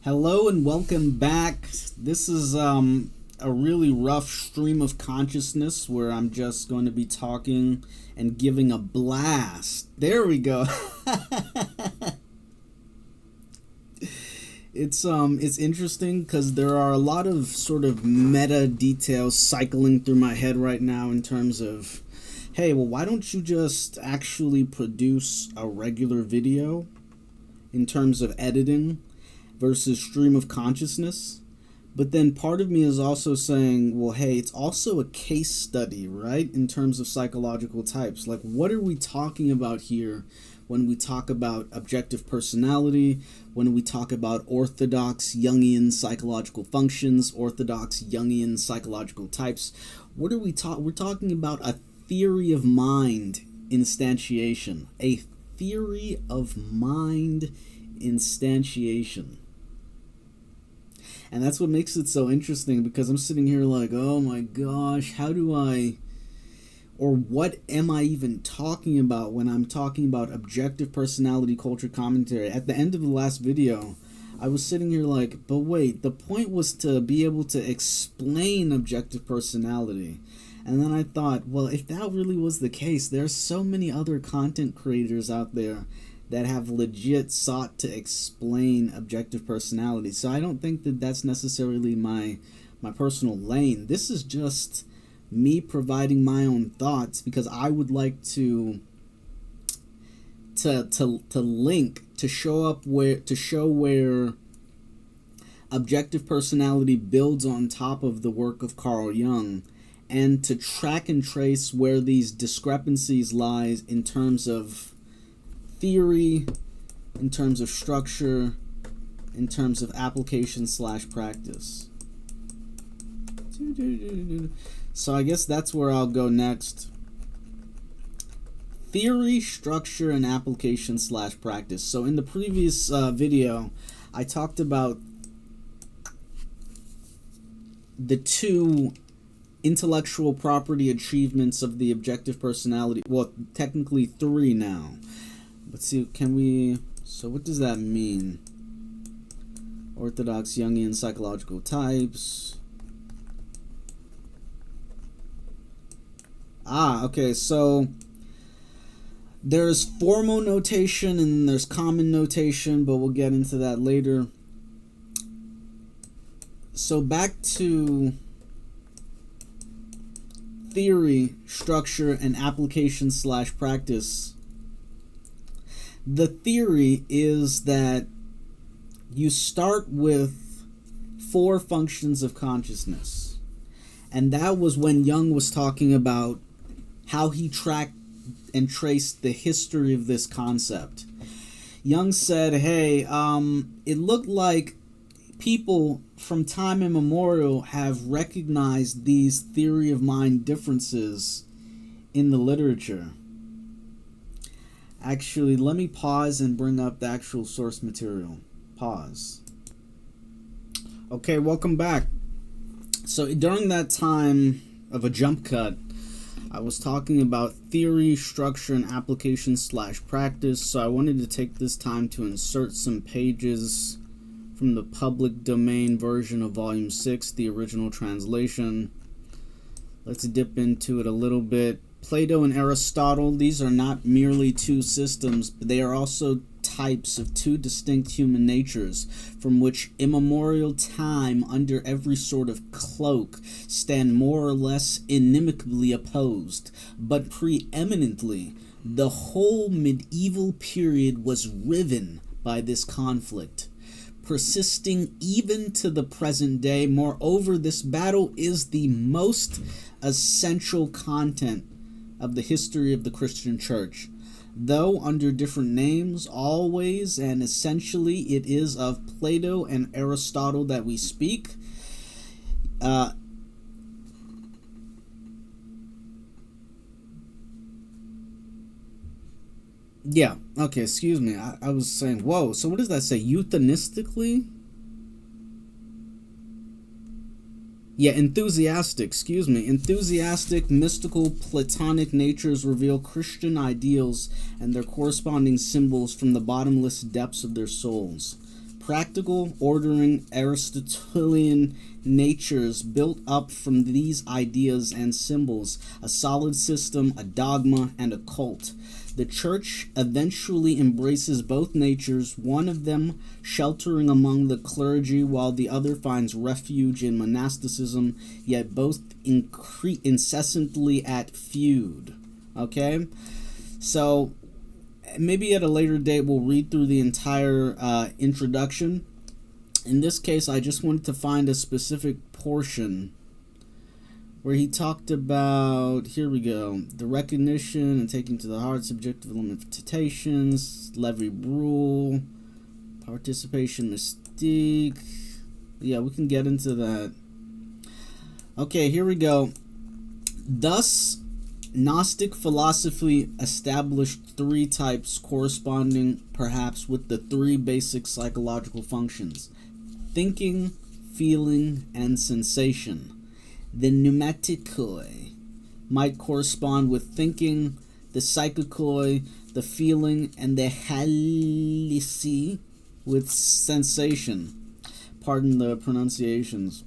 Hello and welcome back. This is a really rough stream of consciousness where I'm just going to be talking and giving a blast. There we go. It's interesting because there are a lot of sort of meta details cycling through my head right now in terms of, hey, well, why don't you just actually produce a regular video in terms of editing versus stream of consciousness? But then part of me is also saying, well, hey, it's also a case study, right? In terms of psychological types. Like, what are we talking about here when we talk about objective personality, when we talk about orthodox Jungian psychological functions, orthodox Jungian psychological types? What are we talking? We're talking about a theory of mind instantiation. A theory of mind instantiation. And that's what makes it so interesting, because I'm sitting here like, oh my gosh, how do I, or what am I even talking about when I'm talking about objective personality culture commentary? At the end of the last video, I was sitting here like, but wait, the point was to be able to explain objective personality. And then I thought, well, if that really was the case, there's so many other content creators out there that have legit sought to explain objective personality. So I don't think that that's necessarily my personal lane. This is just me providing my own thoughts, because I would like to link, to show where objective personality builds on top of the work of Carl Jung, and to track and trace where these discrepancies lies in terms of theory, in terms of structure, in terms of application/practice. So I guess that's where I'll go next. Theory, structure, and application/practice. So in the previous video, I talked about the two intellectual property achievements of the objective personality. Well, technically three now. Let's see, so what does that mean? Orthodox Jungian psychological types. Okay, so there's formal notation and there's common notation, but we'll get into that later. So back to theory, structure, and application/practice. The theory is that you start with 4 functions of consciousness. And that was when Jung was talking about how he tracked and traced the history of this concept. Jung said, hey, it looked like people from time immemorial have recognized these theory of mind differences in the literature. Actually, let me pause and bring up the actual source material. Pause. Okay, welcome back. So during that time of a jump cut, I was talking about theory, structure, and application/practice. So I wanted to take this time to insert some pages from the public domain version of Volume 6, the original translation. Let's dip into it a little bit. Plato and Aristotle, these are not merely two systems, but they are also types of two distinct human natures, from which immemorial time under every sort of cloak stand more or less inimicably opposed. But preeminently, the whole medieval period was riven by this conflict, persisting even to the present day. Moreover, this battle is the most essential content of the history of the Christian Church. Though under different names, always and essentially it is of Plato and Aristotle that we speak. Yeah, okay, excuse me. I was saying, whoa, so what does that say? Euphemistically? Yeah, enthusiastic, Enthusiastic, mystical, Platonic natures reveal Christian ideals and their corresponding symbols from the bottomless depths of their souls. practical, ordering Aristotelian natures built up from these ideas and symbols, a solid system, a dogma, and a cult. The church eventually embraces both natures, one of them sheltering among the clergy while the other finds refuge in monasticism, yet both incessantly at feud. Okay? So, maybe at a later date we'll read through the entire introduction. In this case, I just wanted to find a specific portion where he talked about, here we go, the recognition and taking to the heart subjective limitations, Levy rule, participation mystique. Yeah, we can get into that. Okay, here we go. Thus, Gnostic philosophy established three types corresponding perhaps with the three basic psychological functions: thinking, feeling, and sensation. The pneumatikoi might correspond with thinking, the psychikoi, the feeling, and the halisi with sensation. Pardon the pronunciations.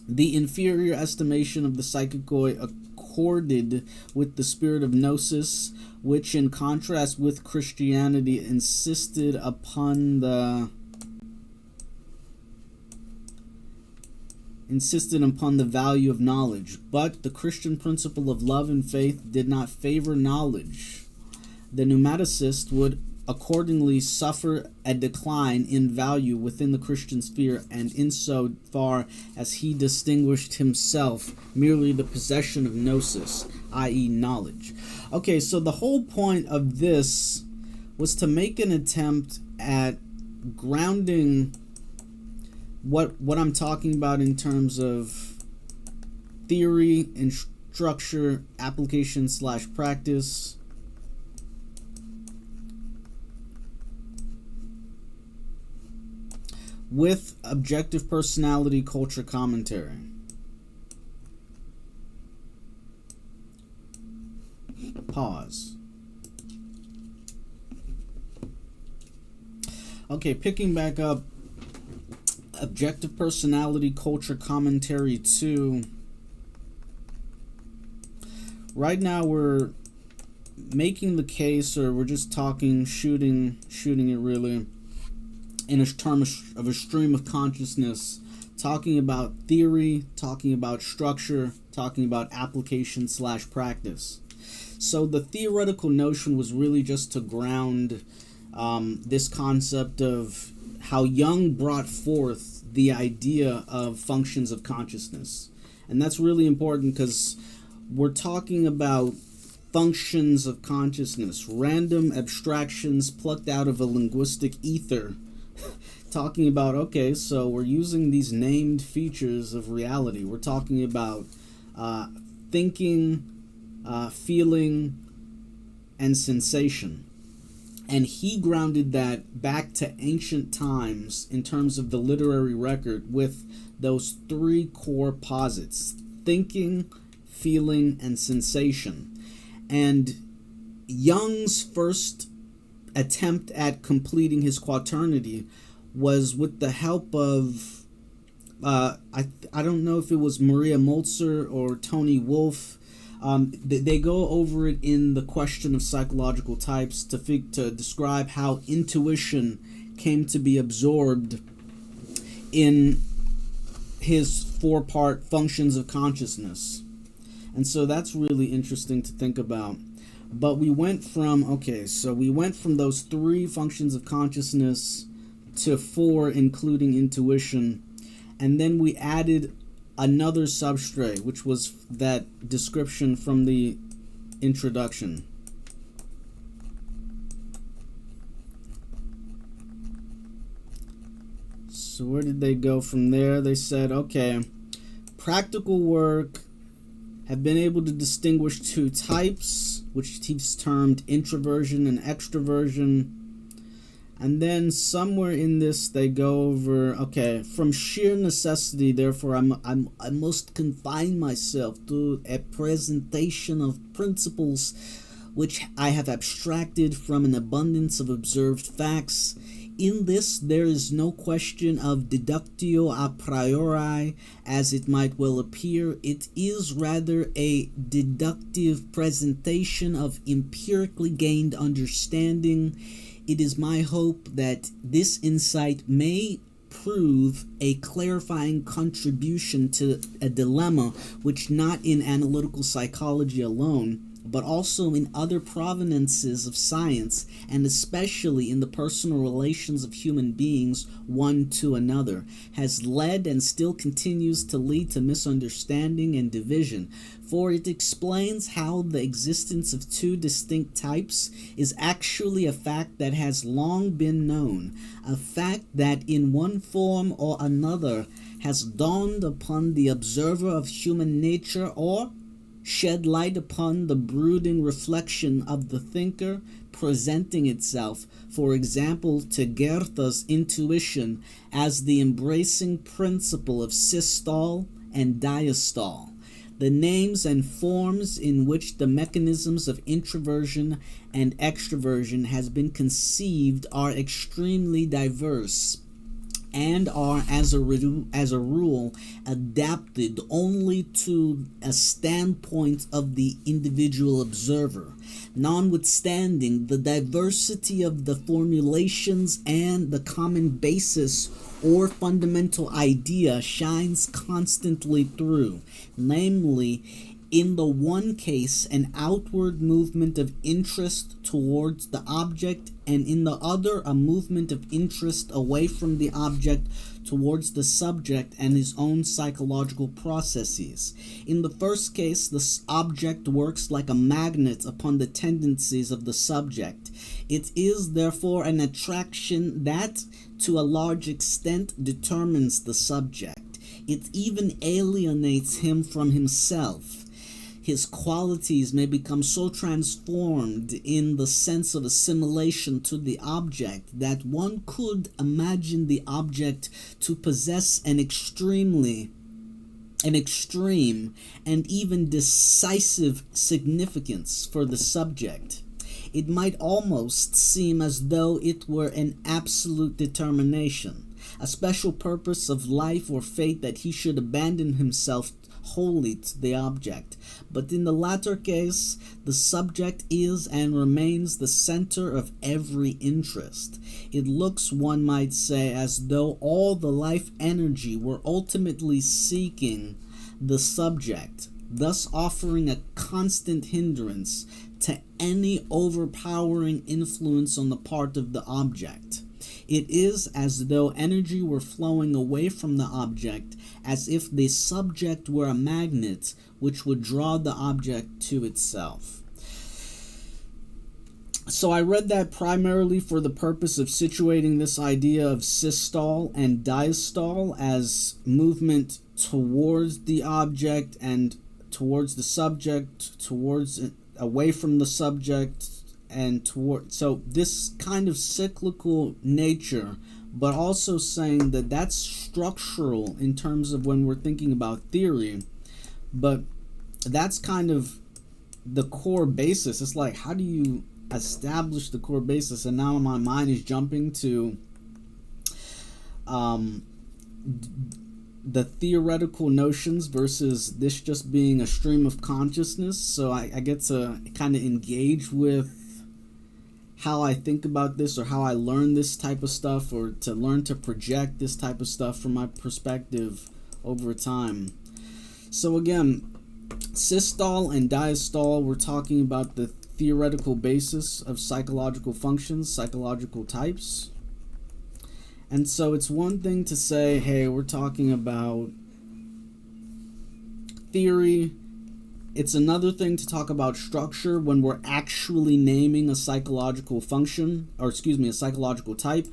The inferior estimation of the psychikoi accorded with the spirit of gnosis, which in contrast with Christianity insisted upon the value of knowledge, but the Christian principle of love and faith did not favor knowledge. The pneumaticist would accordingly suffer a decline in value within the Christian sphere, and in so far as he distinguished himself merely the possession of gnosis, i.e. knowledge. Okay, so the whole point of this was to make an attempt at grounding what I'm talking about in terms of theory and structure, application / practice. With objective personality culture commentary. Pause. Okay, picking back up. Objective personality culture commentary 2. Right now we're making the case, or we're just talking, shooting it really, in a term of a stream of consciousness, talking about theory, talking about structure, talking about application / practice. So the theoretical notion was really just to ground this concept of how Jung brought forth the idea of functions of consciousness. And that's really important because we're talking about functions of consciousness, random abstractions plucked out of a linguistic ether. Talking about, okay, so we're using these named features of reality. We're talking about thinking, feeling, and sensation. And he grounded that back to ancient times in terms of the literary record with those three core posits: thinking, feeling, and sensation. And Jung's first attempt at completing his quaternity was with the help of, I don't know if it was Maria Moltzer or Tony Wolff. They go over it in the question of psychological types to describe how intuition came to be absorbed in his 4-part functions of consciousness. And so that's really interesting to think about. But we went from those 3 functions of consciousness to 4, including intuition. And then we added another substrate, which was that description from the introduction. So where did they go from there? They said, okay, practical work have been able to distinguish 2 types, which he's termed introversion and extroversion. And then somewhere in this they go over, okay, from sheer necessity, therefore I must confine myself to a presentation of principles which I have abstracted from an abundance of observed facts. In this, there is no question of deductio a priori, as it might well appear. It is rather a deductive presentation of empirically gained understanding. It is my hope that this insight may prove a clarifying contribution to a dilemma which, not in analytical psychology alone, but also in other provenances of science, and especially in the personal relations of human beings one to another, has led and still continues to lead to misunderstanding and division. For it explains how the existence of two distinct types is actually a fact that has long been known, a fact that in one form or another has dawned upon the observer of human nature, or shed light upon the brooding reflection of the thinker presenting itself, for example, to Goethe's intuition as the embracing principle of systole and diastole. The names and forms in which the mechanisms of introversion and extroversion has been conceived are extremely diverse, and are, as a rule, adapted only to a standpoint of the individual observer. Notwithstanding the diversity of the formulations, and the common basis or fundamental idea shines constantly through, namely, in the one case, an outward movement of interest towards the object, and in the other, a movement of interest away from the object towards the subject and his own psychological processes. In the first case, the object works like a magnet upon the tendencies of the subject. It is, therefore, an attraction that, to a large extent, determines the subject. It even alienates him from himself. His qualities may become so transformed in the sense of assimilation to the object that one could imagine the object to possess an extreme and even decisive significance for the subject. It might almost seem as though it were an absolute determination, a special purpose of life or fate, that he should abandon himself wholly to the object. But in the latter case, the subject is and remains the center of every interest. It looks, one might say, as though all the life energy were ultimately seeking the subject, thus offering a constant hindrance to any overpowering influence on the part of the object. It is as though energy were flowing away from the object, as if the subject were a magnet which would draw the object to itself. So I read that primarily for the purpose of situating this idea of systole and diastole as movement towards the object and towards the subject, away from the subject, and toward. So this kind of cyclical nature, but also saying that that's structural in terms of when we're thinking about theory, but that's kind of the core basis. It's like, how do you establish the core basis? And now my mind is jumping to the theoretical notions versus this just being a stream of consciousness. So I get to kind of engage with how I think about this, or how I learn this type of stuff, or to learn to project this type of stuff from my perspective over time. So again, systole and diastole, we're talking about the theoretical basis of psychological functions, psychological types. And so it's one thing to say, hey, we're talking about theory. It's another thing to talk about structure when we're actually naming a psychological function, or a psychological type.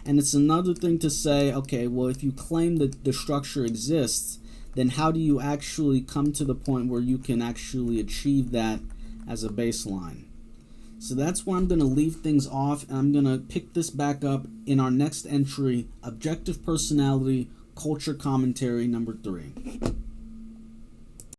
And it's another thing to say, okay, well, if you claim that the structure exists, then how do you actually come to the point where you can actually achieve that as a baseline? So that's where I'm going to leave things off, and I'm going to pick this back up in our next entry, Objective Personality, Culture Commentary number 3.